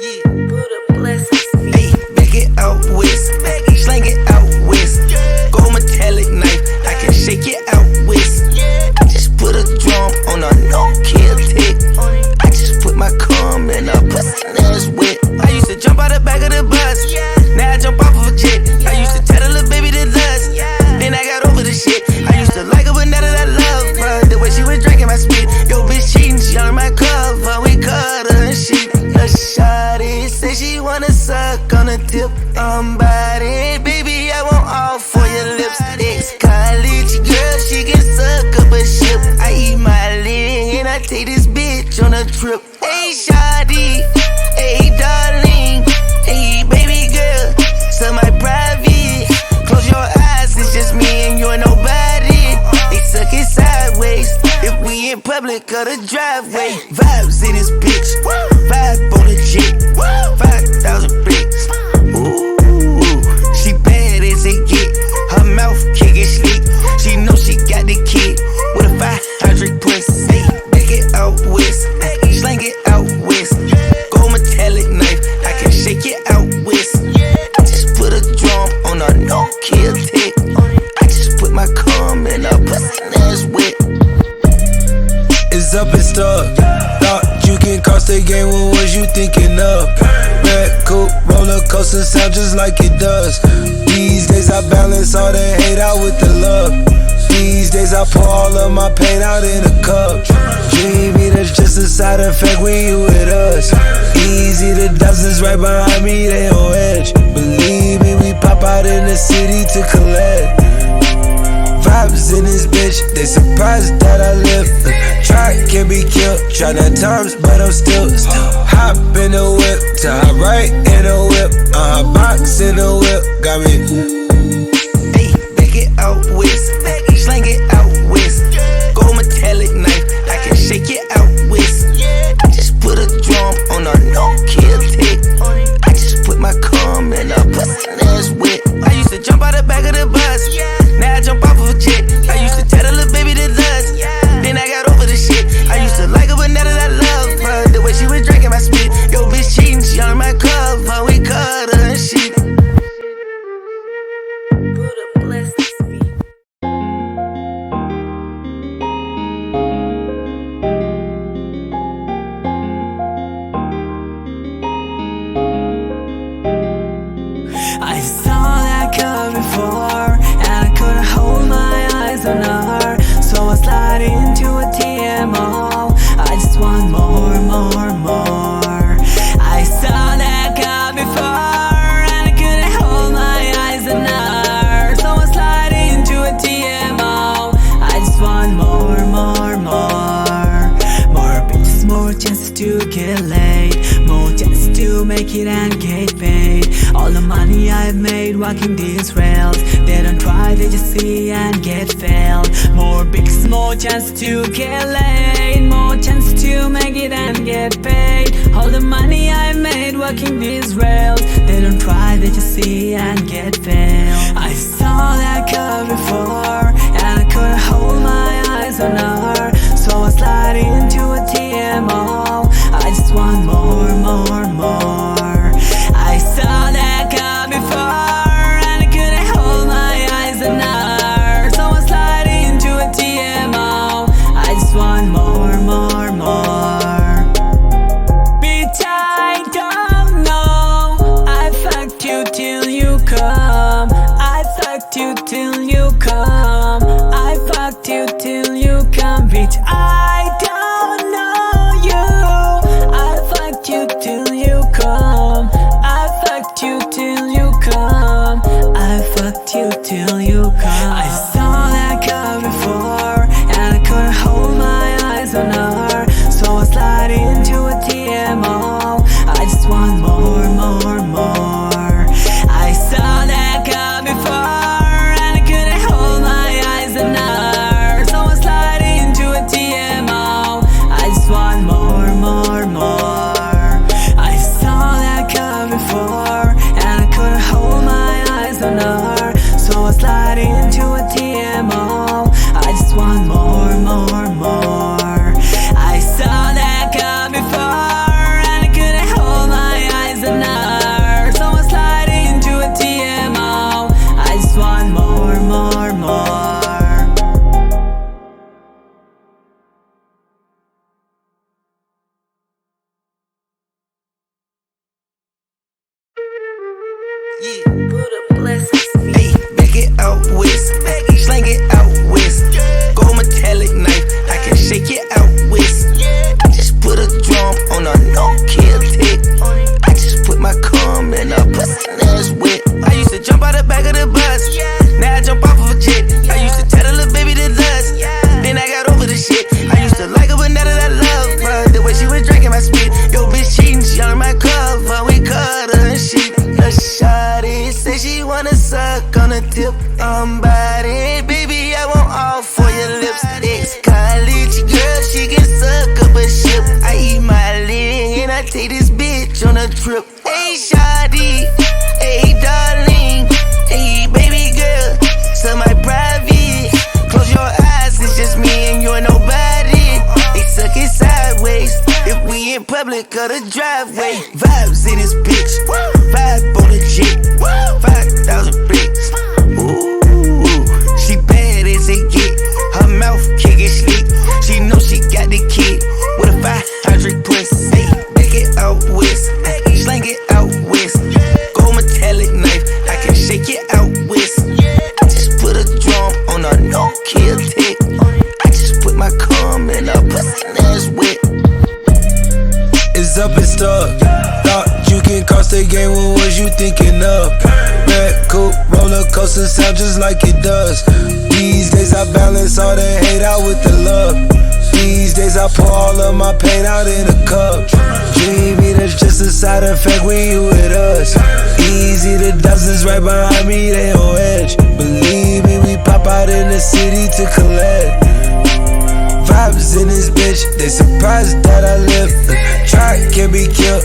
Yeah. Buddha blessings. Hey, back it out west, slang it out west. Gold metallic knife, I can shake it out west. I just put a drum on a no-kill tick. I just put my cum in a pussy that's wet. I used to jump out the back of the bus, now I jump off of a jet. I used to tell the little baby to lust, then I got over the shit. I used to like her, but now that I love her, the way she was drinking my spit. Yo, bitch cheating, she on my cover, we cut her and shit. A shawty say she wanna suck on the tip. I'm body, baby, I want all for your lips. Ex-college girl, she can suck up a ship. I eat my leg and I take this bitch on a trip. Hey, shawty, hey, darling, hey, baby girl, so my private. Close your eyes, it's just me and you and nobody. They suck it sideways if we in public or the driveway. Vibes in this bitch, vibe on the jet, 5,000 bricks. Ooh, she bad as it get. Her mouth can't get sleep. She know she got the kid with a 500 pussy. Back it out west, slang it out west. Gold metallic knife, I can shake it out west. I just put a drum on a no-kill tick. I just put my cum in a pussy that's wet. It's up and stuck. Thought you can cross the game, what was you thinking of? Red coupe, roller coaster sound just like it does. These days I balance all the hate out with the love. These days I pour all of my pain out in a cup. Dreamy, that's just a side effect when you with us. Easy, the dozens right behind me, they on edge. Believe me, we pop out in the city to collect. Vibes in this bitch, they surprised that I live. Try can be killed, try 9 times, but I'm still hop in the whip, to hop right in the whip, box in the whip, got me. Hey, back it out west, slang it out west. Gold metallic knife, I can shake it out west. I just put a drum on a no-kill tick. I just put my cum in a pussy that's wet. I used to jump out the back of the bus, now I jump off of a jet. I used to tell the little baby to lust, then I got over the shit. I used to like her, but now that I love her, the way she was drinking my spit. Yo, bitch cheating, she on my cover, we cut her and shit. Buddha bless this beat. I saw that girl before, and I couldn't hold my eyes on her. So I slide into a TMO. I just want more, more, more. I saw that girl before, and I couldn't hold my eyes on her. So I slide into a TMO. I just want more, more, more. More bitches, more chances to get laid, more chances to make it and get paid. All the money I've made walking these rails, they don't try, they just see and get failed. More bigs, more chance to get laid, more chance to make it and get paid. All the money I've made walking these rails, they don't try, they just see and get failed. I saw that girl before, and I couldn't hold my eyes on her. So I slide into a TMO. I just want more, more, more. I saw that girl before, and I couldn't hold my eyes on her. So I slide into a TMO. I just want more, more, more. Bitch, I don't know, I fucked you till you come. I Buddha blessings. Hey, back it out west, slang it out west. Gold metallic knife, I can shake it out west. I just put a drum on a no-kill tick. I just put my cum in a pussy that's wet. I used to jump out the back of the bus, now I jump off of a jet. I used to tell the little baby to dust, then I got over the shit. I used to like her, but now that I love her, the way she was drinking my spit. Yo, bitch cheating, she on my cover, we cut her and shit. The shawty say she wanna suck on the tip. I'm body, baby, I want all for your lips. Ex-college girl, she can suck up a ship. I eat my leg and I take this bitch on a trip. Hey, shawty, hey, darling, hey, baby girl, so my private. Close your eyes, it's just me and you and nobody. They suck it sideways if we in public or the driveway. Vibes in this bitch, vibe on the jet, 5,000 bricks. Ooh, she bad as it get. Her mouth can't get slick. She know she got the kid with a 500 pussy. Hey, back it out west, slang it out west. Gold metallic knife, I can shake it out west. I just put a drum on a no-kill tick. I just put my cum in a pussy that's wet. It's up and stuck. Thought you can cross the game, what was you thinking of? Red coupe, roller coaster sound just like it does. These days I balance all the hate out with the love. These days I pour all of my pain out in a cup. Dreamy, that's just a side effect when you with us. Easy, the dozens right behind me, they on edge. Believe me, we pop out in the city to collect. Vibes in this bitch, they surprised that I live. Try can be killed.